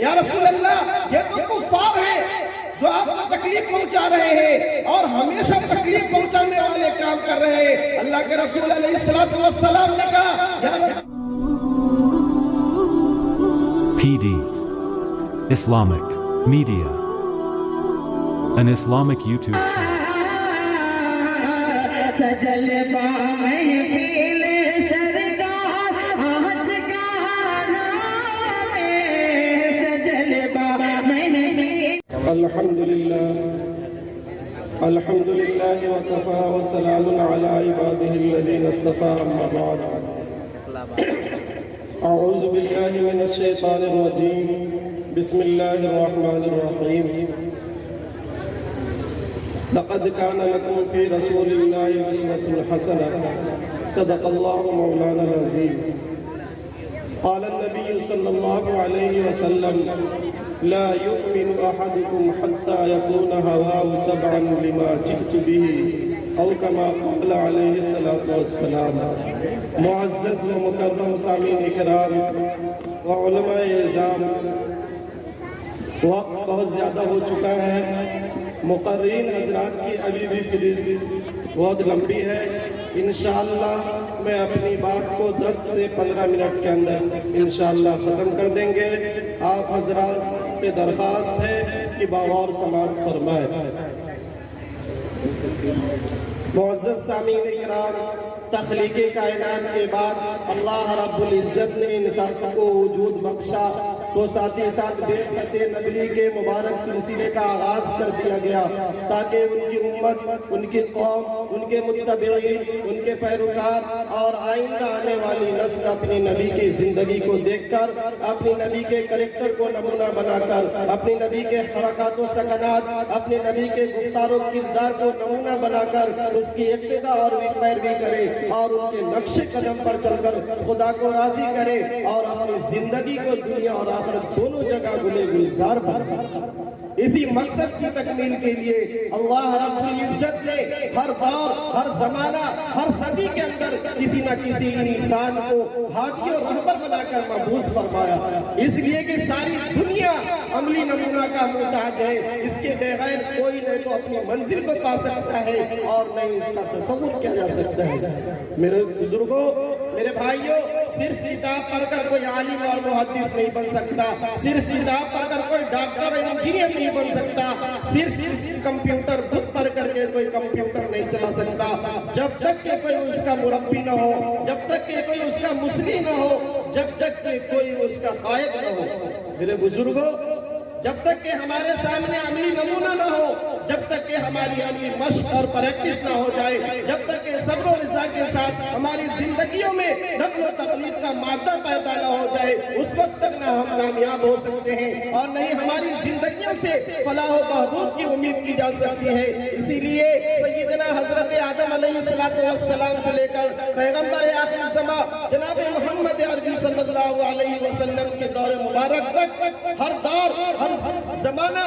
یا رسول اللہ یہ تو کفار ہیں جو آپ کو تکلیف پہنچا رہے ہیں اور ہمیشہ تکلیف پہنچانے والے کام کر رہے ہیں. اللہ کے رسول علیہ السلام نے کہا PD Islamic Media, an Islamic YouTube channel. سجل با محفل سرکار آج گانا میں سجل با محفل. الحمد لله وكفى وسلام على عباده الذين اصطفى أما بعد. أعوذ بالله من الشيطان الرجيم. بسم الله الرحمن الرحيم. لقد كان لكم في رسول الله أسوة حسنة. صدق الله مولانا العظيم. قال النبي صلى الله عليه وسلم لا يؤمن أحدكم حتى يكون هواه تبعا لما جئت به أو كما قال عليه الصلاة والسلام. معزز و مکرم سامعین اکرام و علماء اعظام، وقت بہت زیادہ ہو چکا ہے. مقررین حضرات کی ابھی بھی فہرست بہت لمبی ہے. انشاءاللہ میں اپنی بات کو 10 سے 15 منٹ کے اندر انشاءاللہ ختم کر دیں گے. آپ حضرات سے درخواست ہے کہ باوقار سماعت فرمائیں. معزز سامعین اکرام، تخلیق کائنات کے بعد اللہ رب العزت نے انسان کو وجود بخشا تو ساتھ ہی ساتھ بعثت نبوی کے مبارک سلسلے کا آغاز کر دیا گیا تاکہ ان کی امت، ان کی قوم، ان کے متبعین، ان کے پیروکار اور آئندہ آنے والی نسل اپنی نبی کی زندگی کو دیکھ کر، اپنی نبی کے کریکٹر کو نمونہ بنا کر، اپنی نبی کے حرکات و سکنات، اپنے نبی کے گفتار و کردار کو نمونہ بنا کر اس کی اقتداء اور پیروی کرے اور اس کے نقش قدم پر چل کر خدا کو راضی کرے اور اپنی زندگی کو دنیا اور آخرت دونوں جگہ گلے گلزار بنا. اسی مقصد کی تکمیل کے لیے اللہ رب العزت نے ہر دور، ہر زمانہ، ہر صدی کے اندر کسی نہ کسی انسان کو ہادی اور رہبر بنا کر مبعوث فرمایا. اس لیے کہ ساری دنیا عملی نمونہ کا محتاج ہے. اس کے بغیر کوئی نہ تو اپنی منزل کو پا سکتا ہے اور نہ اس کا تصور کیا جا سکتا ہے. میرے بزرگوں، میرے بھائیوں، صرف کتاب پڑھ کر کوئی عالم اور محدث نہیں بن سکتا. صرف کتاب پڑھ کر کوئی ڈاکٹر اور انجینئر نہیں بن سکتا. صرف کمپیوٹر بک پڑھ کر کے کوئی کمپیوٹر نہیں چلا سکتا. جب تک کہ کوئی اس کا مربی نہ ہو، جب تک کہ کوئی اس کا مسلم نہ ہو، جب تک کہ کوئی اس کا قائد نہ ہو. میرے بزرگوں، جب تک کہ ہمارے سامنے عملی نمونہ نہ ہو، جب تک کہ ہماری عملی مشق اور پریکٹس نہ ہو جائے، جب تک کہ صبر و رضا کے ساتھ ہماری زندگیوں میں نقل و تقلید کا مادہ پیدا نہ ہو جائے، اس وقت تک نہ ہم کامیاب ہو سکتے ہیں اور نہ ہی ہماری زندگیوں سے فلاح و بہبود کی امید کی جا سکتی ہے. اسی لیے سیدنا حضرت آدم علیہ السلام سے لے کر پیغمبر آخر الزمان جناب محمد عربی صلی اللہ علیہ وسلم کے دور مبارک تک ہر دور، ہر زمانہ،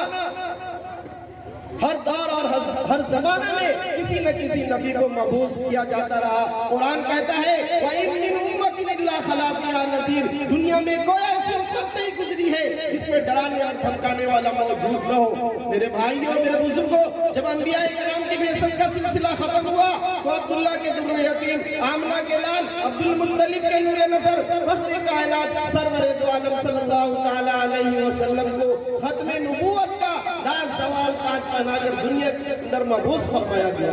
ہر دور اور ہر زمانہ میں کسی نہ کسی نبی کو مبعوث کیا جاتا رہا. قرآن کہتا ہے وَإِن مِّنْ أُمَّةٍ إِلَّا خَلَا فِيهَا نَذِيرٌ. دنیا میں کوئی ایسی امت نہیں گزری ہے اس میں ڈرانے اور دھمکانے والا موجود نہ ہو. میرے بھائیوں، میرے بزرگوں، جب انبیاء کرام کی بعثت کا سلسلہ ختم ہوا تو عبداللہ کے در یتیم، آمنہ کے لال، عبد المطلب کے نور نظر، فخر کائنات سرور دو عالم صلی اللہ تعالی علیہ وسلم کو ختم نبوت کا راز زوال تاج پہنا کر دنیا کے اندر مبعوث فرمایا گیا.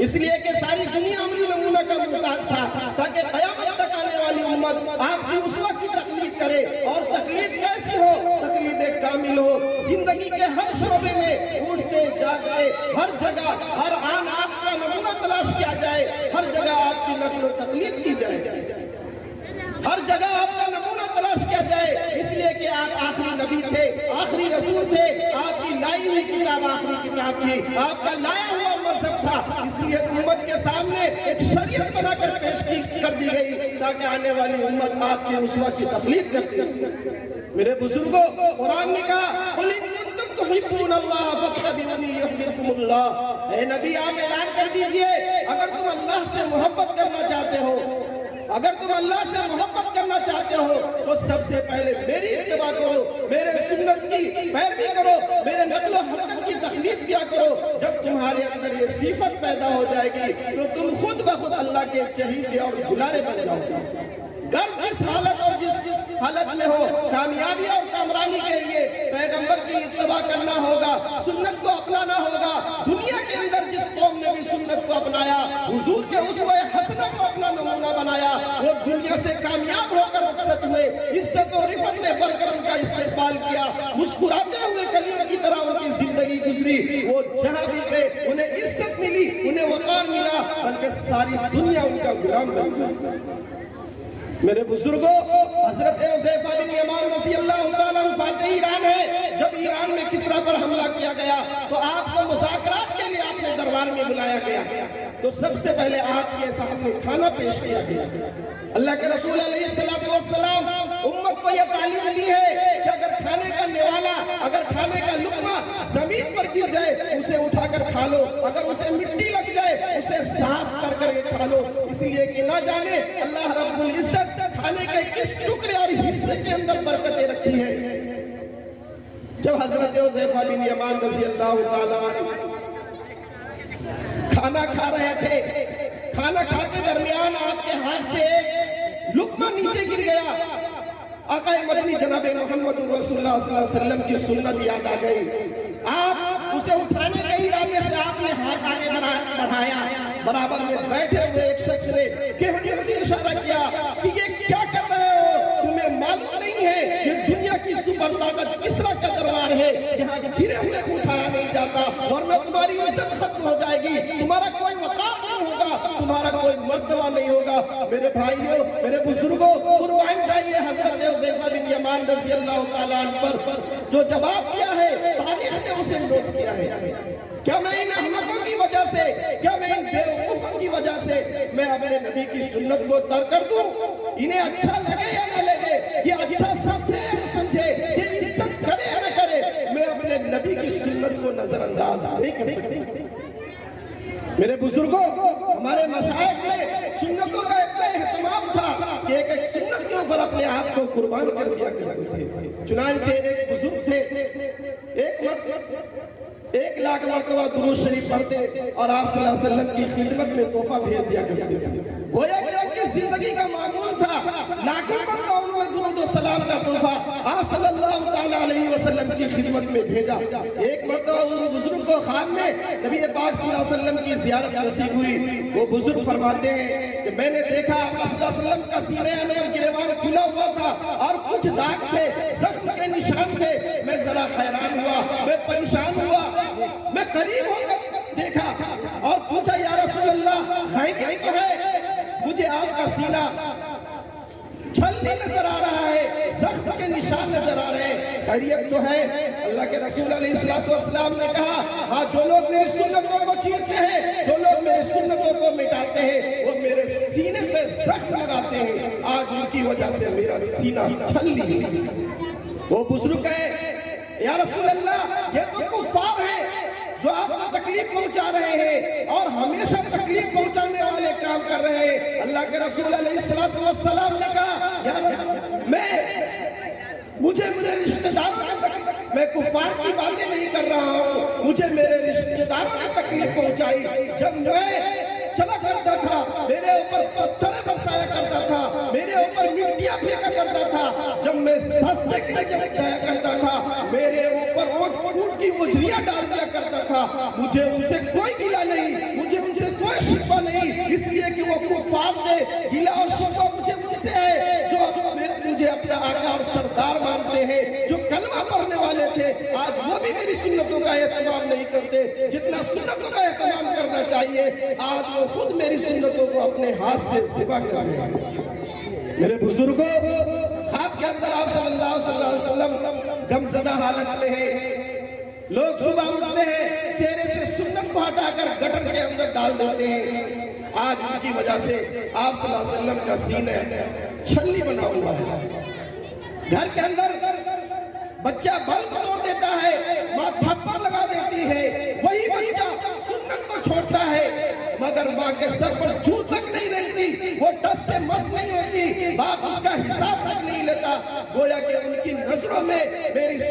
اس لیے کہ ساری دنیا عملی نمونہ کا محتاج تھا تاکہ قیامت تک آنے والی امت آپ کی اسوہ کی تقلید کرے. اور تقلید کیسی ہو؟ تقلید کامل ہو. زندگی کے ہر شعبے میں اٹھتے جاگتے ہر جگہ ہر آن آپ کا نمونہ تلاش کیا جائے، ہر جگہ آپ کی نقل و تقلید کی جائے، ہر جگہ آپ کا نمونہ تلاش کیا جائے. اس لیے کہ آپ آخری نبی تھے، آخری رسول تھے، آپ کی لائی ہوئی کتاب آخری کتاب تھی، آپ کا لایا ہوا مذہب تھا. اس لیے امت کے سامنے ایک شریعت بنا کر پیش کر دی گئی تاکہ آنے والی امت آپ کی اسوہ کی تقلید کرتی. میرے بزرگوں، قرآن نے کہا قُلْ إِن كُنتُمْ تُحِبُّونَ اللَّهَ فَاتَّبِعُونِي يُحْبِبْكُمُ اللَّهُ. اے نبی، آپ اعلان کر دیجئے اگر تم اللہ سے محبت کرنا چاہتے ہو، اگر تم اللہ سے محبت کرنا چاہتے ہو تو سب سے پہلے میری اتباع کرو، میرے سنت کی پیروی کرو، میرے نقل و حرکت کی تقلید کیا کرو. جب تمہارے اندر یہ صفت پیدا ہو جائے گی تو تم خود بخود اللہ کے چہیتے اور دلارے بن جاؤ گے. گر جس حالت اور جس حالت میں ہو، کامیابی اور کامرانی کے لیے پیغمبر کی اتباع کرنا ہوگا، سنت کو اپنانا ہوگا. دنیا کے اندر جس قوم نے بھی سنت کو اپنایا، حضور کے اسوہ حسنہ کو اپنا نمونہ بنایا، وہ دنیا سے کامیاب ہو کر رخصت ہوئے. عزت و رفعت نے بڑھ کر ان کا استقبال کیا، مسکراتے ہوئے کلیوں کی طرح ان کی زندگی گزری. وہ جہاں بھی گئے انہیں عزت ملی، انہیں وقار ملا، بلکہ ساری دنیا ان کا غلام بن گئی. میرے بزرگوں، حضرت حذیفہ بن یمان رضی اللہ تعالیٰ عنہ فاتح ایران ہے. جب ایران میں کسریٰ پر حملہ کیا گیا تو آپ کو مذاکرات کے لیے اپنے دربار میں بلایا گیا. تو سب سے پہلے آپ کے سامنے کھانا پیش کیا گیا. اللہ کے رسول علیہ السلام امت کو یہ تعلیم دی ہے کہ اگر کھانے کا نوالا، اگر کھانے کا لقمہ زمین پر گر جائے اسے اٹھا کر کھا لو، اگر اسے مٹی لگ جائے اسے صاف کر کر کے کھا لو، اس لیے کہ نہ جانے اللہ رب العزت کھانے کے کس ٹکڑے اور حصے کے اندر برکتیں رکھی ہے. جب حضرت حذیفہ بن یمان رضی اللہ تعالیٰ عنہ کھانا کھا رہے تھے، کھانا کھاتے درمیان آپ کے ہاتھ سے لقمہ نیچے گر گیا. آقا مدنی جناب محمد رسول اللہ صلی اللہ علیہ وسلم کی سنت یاد آ گئی. آپ اسے اٹھانے کے ارادے سے آپ نے ہاتھ آگے بڑھایا. برابر میں بیٹھے ہوئے ایک شخص نے کہنے سے اشارہ کیا کہ یہ کیا کر رہے ہو؟ تمہیں معلوم نہیں ہے یہ دنیا کی سپر طاقت کسریٰ کا دربار ہے، یہاں گرے ہوئے کو اٹھایا نہیں جاتا، ورنہ تمہاری عزت ختم ہو جائے گی، تمہارا کوئی وقار نہیں ہوگا، تمہارا کوئی مرتبہ نہیں ہوگا. میرے بھائیوں، میرے بزرگوں، قربان جائیے حضرت حذیفہ بن یمان رضی اللہ تعالیٰ عنہ پر جو جواب دیا ہے تاریخ نے اسے نوٹ کیا ہے. کیا میں ان احمقوں کی وجہ سے، کیا میں ان بیوقوفوں کی وجہ سے میں اپنے نبی کی سنت کو ترک کر دوں؟ انہیں اچھا لگے یا نہ لگے، یہ اچھا سمجھے یا نہ سمجھے، یہ عزت کرے یا نہ کرے، میں اپنے نبی کی سنت کو نظر انداز نہیں کر سکتا. میرے بزرگوں، ہمارے مشائخ میں سنتوں کا اتنا اہتمام تھا کہ ایک ایک سنت کے اوپر اپنے آپ کو قربان کر دیا کرتے تھے. چنانچہ ایک بزرگ تھے، ایک لاکھ مرتبہ درود شریف پڑھتے اور آپ صلی اللہ علیہ وسلم کی خدمت میں تحفہ بھیج دیا کرتے تھے. گویا کہ ان کی زندگی کا معمول تھا لاکھوں مرتبہ انہوں نے درود و سلام کا تحفہ آپ صلی اللہ تعالیٰ علیہ وسلم کی خدمت میں بھیجا. ایک مرتبہ ان بزرگ کو خواب میں نبی پاک صلی اللہ علیہ وسلم کی زیارت نصیب ہوئی. وہ بزرگ فرماتے ہیں کہ میں نے دیکھا آپ صلی اللہ علیہ وسلم کا سینہ انور گریبان کھلا ہوا تھا اور کچھ داغ تھے، زخم کے نشان تھے. میں ذرا حیران ہوا، میں پریشان ہوا، میں قریب ہو کر دیکھا اور پوچھا یا رسول اللہ خیریت تو ہے؟ مجھے آپ کا سینہ چھلنی نظر آ رہا ہے، زخم کے نشان نظر آ رہے ہیں، خیریت تو ہے؟ اللہ کے رسول علیہ السلام نے کہا ہاں، جو لوگ میری سنتوں کو چیرتے ہیں، جو لوگ میری سنتوں کو مٹاتے ہیں، وہ میرے سینے پہ زخم لگاتے ہیں، آج ان کی وجہ سے میرا سینہ چھلنی ہے. وہ بزرگ ہے یا رسول اللہ یہ تو کفار ہیں جو آپ کو تکلیف پہنچا رہے ہیں اور ہمیشہ تکلیف پہنچانے والے کام کر رہے ہیں. اللہ کے رسول علیہ السلام نے کہا یا مجھے میرے رشتہ داروں میں کفار کی باتیں نہیں کر رہا ہوں، مجھے میرے رشتہ داروں نے تکلیف پہنچائی. جب میں چلا کرتا تھا میرے اوپر پتھر برسایا کرتا تھا، میرے اوپر مٹیاں پھینکا کرتا تھا، جب میں سستے کے جایا کرتا تھا میرے اوپر اونٹ کی اجریاں ڈال دیا کرتا تھا. مجھے ان سے کوئی گلہ نہیں، مجھے ان سے کوئی شکوہ نہیں، اس لیے کہ وہ کفار تھے. گلہ اور شکوہ مجھے سے ہے جو مجھے اپنا آقا اور سردار مانتے ہیں، جو کلمہ پڑھنے والے تھے، آج وہ بھی میری سنتوں کا اہتمام نہیں کرتے جتنا سنتوں کا اہتمام کرنا چاہیے. آج وہ خود میری سنتوں کو اپنے ہاتھ سے ذبح کر رہے ہیں. میرے بزرگوں، خواب کے اندر آپ صلی اللہ علیہ وسلم غمزدہ حالت میں ہیں. لوگ صبح اٹھتے ہیں چہرے سے سنت کو ہٹا کر گٹر کے اندر ڈال دیتے ہیں. آج ان کی وجہ سے آپ صلی اللہ علیہ وسلم کا سینہ چھلنی بنا ہوا ہے. گھر کے اندر بچہ بلب توڑ دیتا ہے، ماں تھپڑ لگا دیتی ہے، وہی بچہ سنت کو چھوڑتا ہے مگر ماں کے سر پر چھو تک نہیں رہتی، وہ ٹس سے مس نہیں ہوتی، باپ اس کا حساب تک نہیں لیتا. گویا کہ ان کی نظروں میں میری